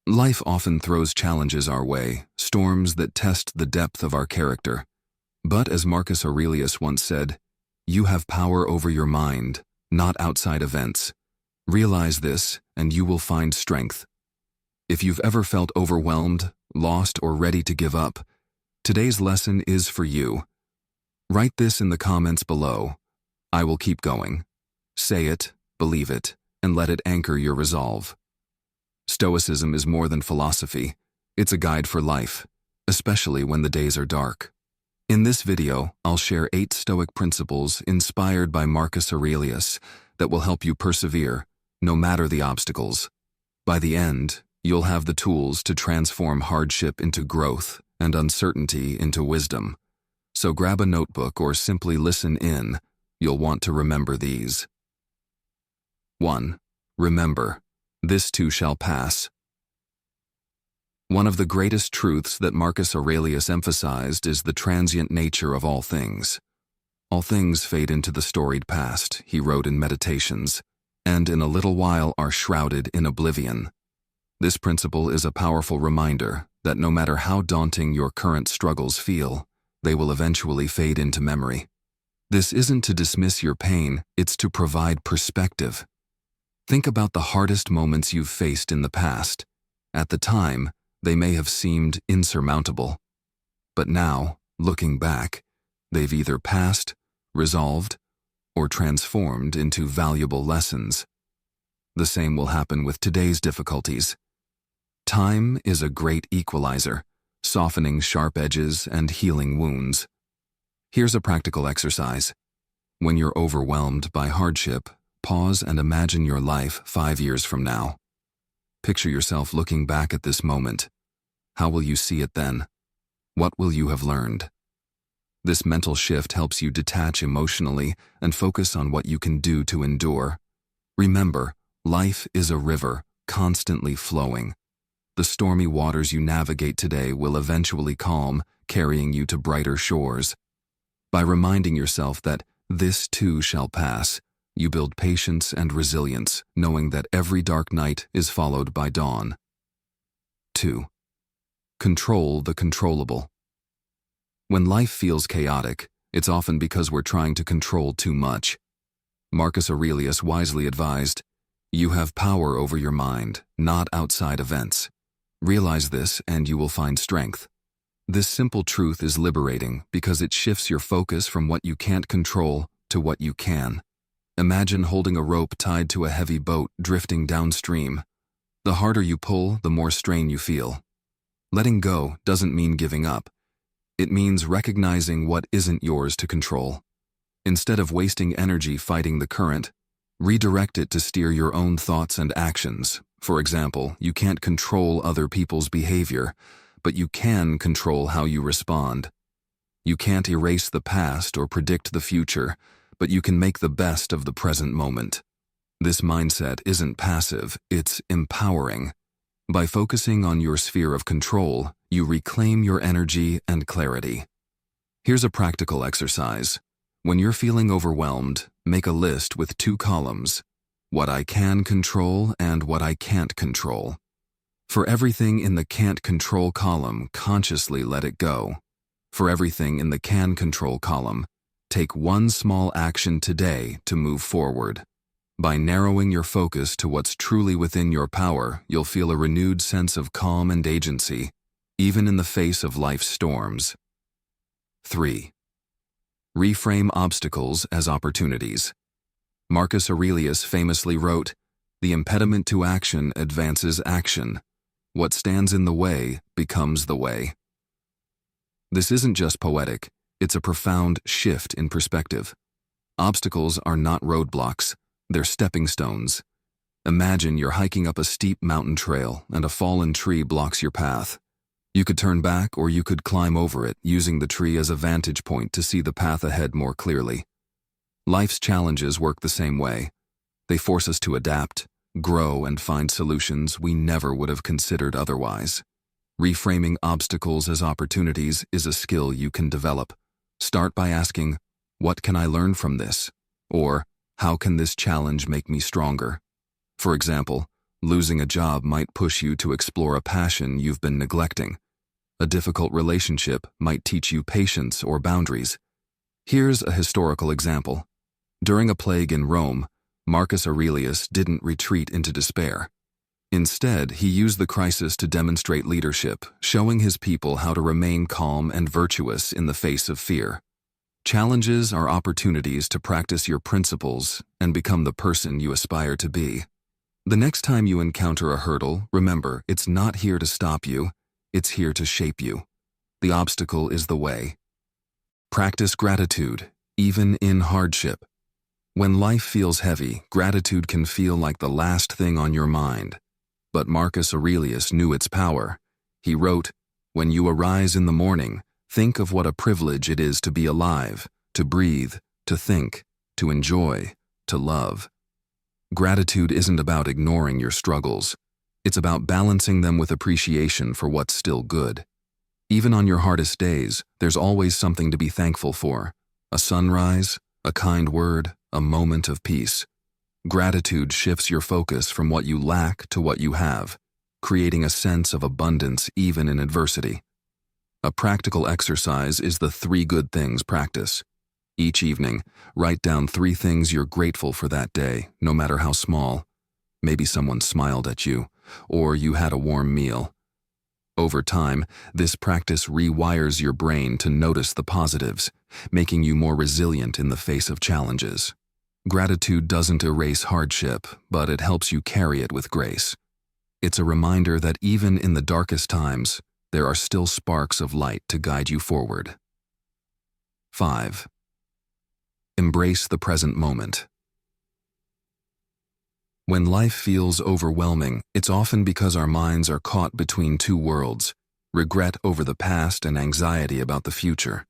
Life often throws challenges our way, storms that test the depth of our character. But as Marcus Aurelius once said, "You have power over your mind, not outside events. Realize this, and you will find strength." If you've ever felt overwhelmed, lost, or ready to give up, today's lesson is for you. Write this in the comments below. I will keep going. Say it, believe it, and let it anchor your resolve. Stoicism is more than philosophy. It's a guide for life, especially when the days are dark. In this video, I'll share 8 Stoic principles inspired by Marcus Aurelius that will help you persevere, no matter the obstacles. By the end, you'll have the tools to transform hardship into growth and uncertainty into wisdom. So grab a notebook or simply listen in. You'll want to remember these. 1. Remember, this too shall pass. One of the greatest truths that Marcus Aurelius emphasized is the transient nature of all things. All things fade into the storied past, he wrote in Meditations, and in a little while are shrouded in oblivion. This principle is a powerful reminder that no matter how daunting your current struggles feel, they will eventually fade into memory. This isn't to dismiss your pain, it's to provide perspective. Think about the hardest moments you've faced in the past. At the time, they may have seemed insurmountable. But now, looking back, they've either passed, resolved, or transformed into valuable lessons. The same will happen with today's difficulties. Time is a great equalizer, softening sharp edges and healing wounds. Here's a practical exercise. When you're overwhelmed by hardship, pause and imagine your life 5 years from now. Picture yourself looking back at this moment. How will you see it then? What will you have learned? This mental shift helps you detach emotionally and focus on what you can do to endure. Remember, life is a river, constantly flowing. The stormy waters you navigate today will eventually calm, carrying you to brighter shores. By reminding yourself that this too shall pass, you build patience and resilience, knowing that every dark night is followed by dawn. 2. Control the controllable. When life feels chaotic, it's often because we're trying to control too much. Marcus Aurelius wisely advised, "You have power over your mind, not outside events. Realize this and you will find strength." This simple truth is liberating because it shifts your focus from what you can't control to what you can. Imagine holding a rope tied to a heavy boat drifting downstream. The harder you pull, the more strain you feel. Letting go doesn't mean giving up. It means recognizing what isn't yours to control. Instead of wasting energy fighting the current, redirect it to steer your own thoughts and actions. For example, you can't control other people's behavior, but you can control how you respond. You can't erase the past or predict the future, but you can make the best of the present moment. This mindset isn't passive, it's empowering. By focusing on your sphere of control, you reclaim your energy and clarity. Here's a practical exercise. When you're feeling overwhelmed, make a list with 2 columns: what I can control and what I can't control. For everything in the can't control column, consciously let it go. For everything in the can control column, take one small action today to move forward. By narrowing your focus to what's truly within your power, you'll feel a renewed sense of calm and agency, even in the face of life's storms. 3. Reframe obstacles as opportunities. Marcus Aurelius famously wrote, "The impediment to action advances action. What stands in the way becomes the way." This isn't just poetic. It's a profound shift in perspective. Obstacles are not roadblocks, they're stepping stones. Imagine you're hiking up a steep mountain trail and a fallen tree blocks your path. You could turn back or you could climb over it, using the tree as a vantage point to see the path ahead more clearly. Life's challenges work the same way. They force us to adapt, grow, and find solutions we never would have considered otherwise. Reframing obstacles as opportunities is a skill you can develop. Start by asking, "What can I learn from this?" Or, "How can this challenge make me stronger?" For example, Losing a job might push you to explore a passion you've been neglecting. A difficult relationship might teach you patience or boundaries. Here's a historical example. During a plague in Rome, Marcus Aurelius didn't retreat into despair. Instead, he used the crisis to demonstrate leadership, showing his people how to remain calm and virtuous in the face of fear. Challenges are opportunities to practice your principles and become the person you aspire to be. The next time you encounter a hurdle, remember, it's not here to stop you, it's here to shape you. The obstacle is the way. Practice gratitude, even in hardship. When life feels heavy, gratitude can feel like the last thing on your mind. But Marcus Aurelius knew its power. He wrote, "When you arise in the morning, think of what a privilege it is to be alive, to breathe, to think, to enjoy, to love." Gratitude isn't about ignoring your struggles. It's about balancing them with appreciation for what's still good. Even on your hardest days, there's always something to be thankful for. A sunrise, a kind word, a moment of peace. Gratitude shifts your focus from what you lack to what you have, creating a sense of abundance even in adversity. A practical exercise is the 3 good things practice. Each evening, write down 3 things you're grateful for that day, no matter how small. Maybe someone smiled at you, or you had a warm meal. Over time, this practice rewires your brain to notice the positives, making you more resilient in the face of challenges. Gratitude doesn't erase hardship, but it helps you carry it with grace. It's a reminder that even in the darkest times, there are still sparks of light to guide you forward. 5. Embrace the present moment. When life feels overwhelming, it's often because our minds are caught between 2 worlds, regret over the past and anxiety about the future.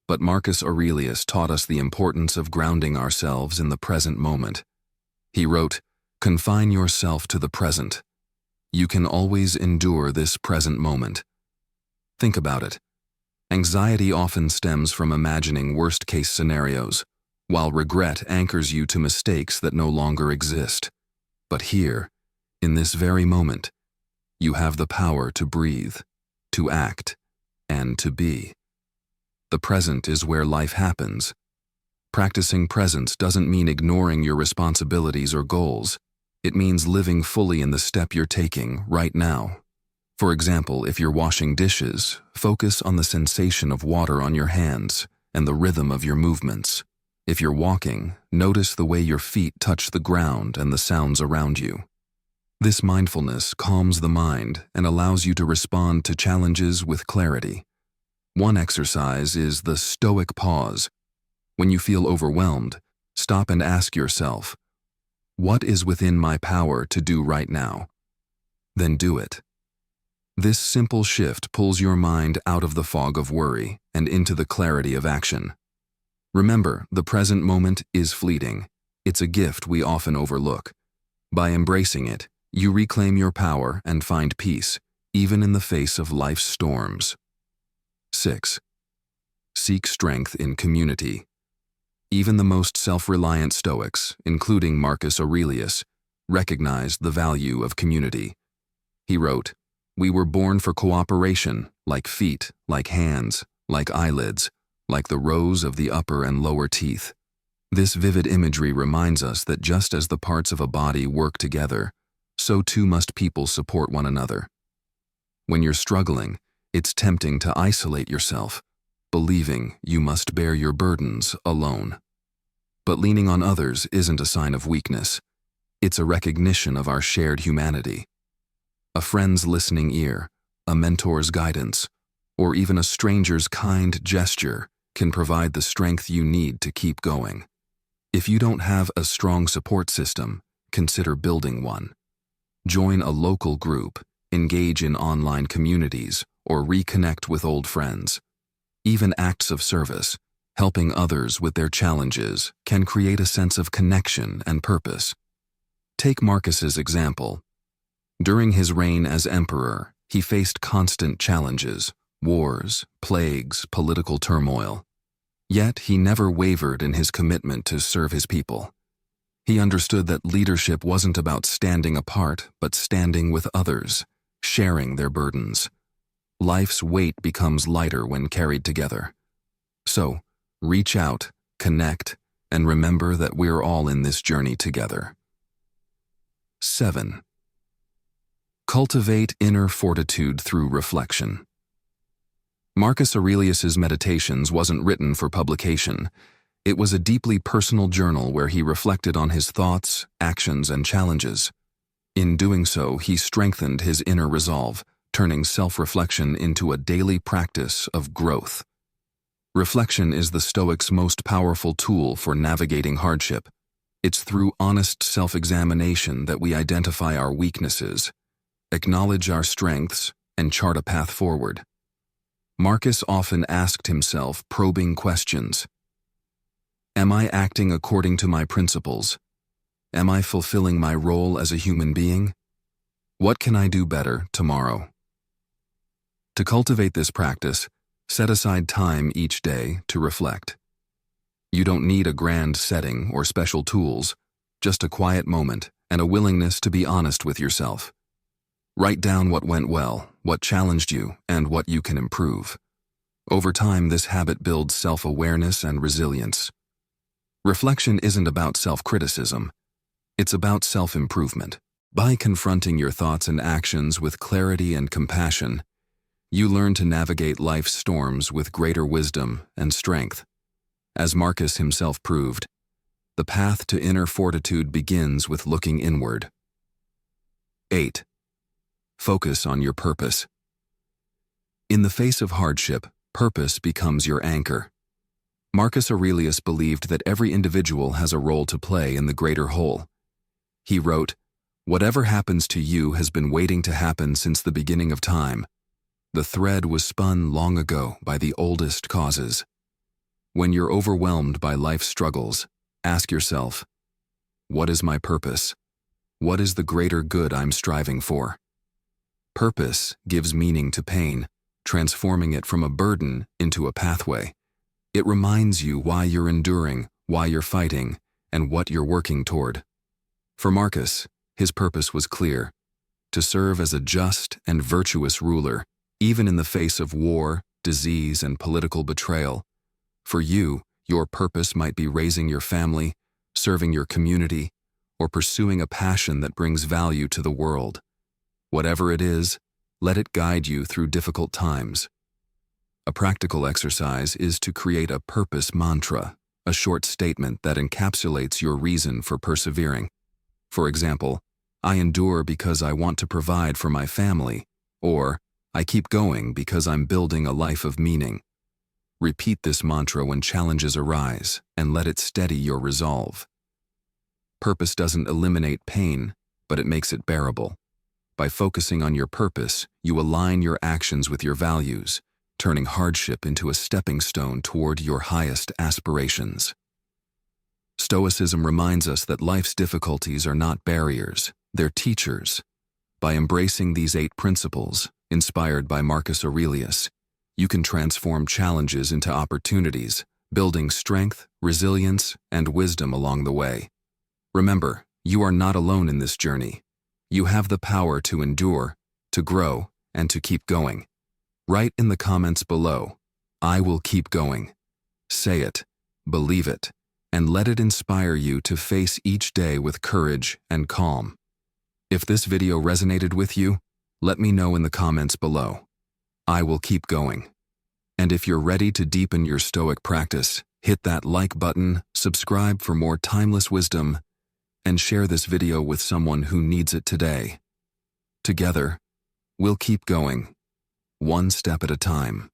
But Marcus Aurelius taught us the importance of grounding ourselves in the present moment. He wrote, "Confine yourself to the present. You can always endure this present moment." Think about it. Anxiety often stems from imagining worst-case scenarios, while regret anchors you to mistakes that no longer exist. But here, in this very moment, you have the power to breathe, to act, and to be. The present is where life happens. Practicing presence doesn't mean ignoring your responsibilities or goals. It means living fully in the step you're taking right now. For example, if you're washing dishes, focus on the sensation of water on your hands and the rhythm of your movements. If you're walking, notice the way your feet touch the ground and the sounds around you. This mindfulness calms the mind and allows you to respond to challenges with clarity. One exercise is the Stoic pause. When you feel overwhelmed, stop and ask yourself, "What is within my power to do right now?" Then do it. This simple shift pulls your mind out of the fog of worry and into the clarity of action. Remember, the present moment is fleeting. It's a gift we often overlook. By embracing it, you reclaim your power and find peace, even in the face of life's storms. 6. Seek strength in community. Even the most self-reliant Stoics, including Marcus Aurelius, recognized the value of community. He wrote, "We were born for cooperation, like feet, like hands, like eyelids, like the rows of the upper and lower teeth." This vivid imagery reminds us that just as the parts of a body work together, so too must people support one another. When you're struggling, it's tempting to isolate yourself, believing you must bear your burdens alone. But leaning on others isn't a sign of weakness. It's a recognition of our shared humanity. A friend's listening ear, a mentor's guidance, or even a stranger's kind gesture can provide the strength you need to keep going. If you don't have a strong support system, consider building one. Join a local group, engage in online communities, or reconnect with old friends. Even acts of service, helping others with their challenges, can create a sense of connection and purpose. Take Marcus's example. During his reign as emperor, he faced constant challenges, wars, plagues, political turmoil. Yet he never wavered in his commitment to serve his people. He understood that leadership wasn't about standing apart, but standing with others, sharing their burdens. Life's weight becomes lighter when carried together. So, reach out, connect, and remember that we're all in this journey together. 7. Cultivate inner fortitude through reflection. Marcus Aurelius's Meditations wasn't written for publication. It was a deeply personal journal where he reflected on his thoughts, actions, and challenges. In doing so, he strengthened his inner resolve, turning self-reflection into a daily practice of growth. Reflection is the Stoics' most powerful tool for navigating hardship. It's through honest self-examination that we identify our weaknesses, acknowledge our strengths, and chart a path forward. Marcus often asked himself probing questions. Am I acting according to my principles? Am I fulfilling my role as a human being? What can I do better tomorrow? To cultivate this practice, set aside time each day to reflect. You don't need a grand setting or special tools, just a quiet moment and a willingness to be honest with yourself. Write down what went well, what challenged you, and what you can improve. Over time, this habit builds self-awareness and resilience. Reflection isn't about self-criticism. It's about self-improvement. By confronting your thoughts and actions with clarity and compassion, you learn to navigate life's storms with greater wisdom and strength. As Marcus himself proved, the path to inner fortitude begins with looking inward. 8. Focus on your purpose. In the face of hardship, purpose becomes your anchor. Marcus Aurelius believed that every individual has a role to play in the greater whole. He wrote, "Whatever happens to you has been waiting to happen since the beginning of time. The thread was spun long ago by the oldest causes." When you're overwhelmed by life's struggles, ask yourself, what is my purpose? What is the greater good I'm striving for? Purpose gives meaning to pain, transforming it from a burden into a pathway. It reminds you why you're enduring, why you're fighting, and what you're working toward. For Marcus, his purpose was clear: to serve as a just and virtuous ruler, even in the face of war, disease, and political betrayal. For you, your purpose might be raising your family, serving your community, or pursuing a passion that brings value to the world. Whatever it is, let it guide you through difficult times. A practical exercise is to create a purpose mantra, a short statement that encapsulates your reason for persevering. For example, I endure because I want to provide for my family, or I keep going because I'm building a life of meaning. Repeat this mantra when challenges arise and let it steady your resolve. Purpose doesn't eliminate pain, but it makes it bearable. By focusing on your purpose, you align your actions with your values, turning hardship into a stepping stone toward your highest aspirations. Stoicism reminds us that life's difficulties are not barriers, they're teachers. By embracing these 8 principles, inspired by Marcus Aurelius, you can transform challenges into opportunities, building strength, resilience, and wisdom along the way. Remember, you are not alone in this journey. You have the power to endure, to grow, and to keep going. Write in the comments below, "I will keep going." Say it, believe it, and let it inspire you to face each day with courage and calm. If this video resonated with you, let me know in the comments below. I will keep going. And if you're ready to deepen your Stoic practice, hit that like button, subscribe for more timeless wisdom, and share this video with someone who needs it today. Together, we'll keep going, one step at a time.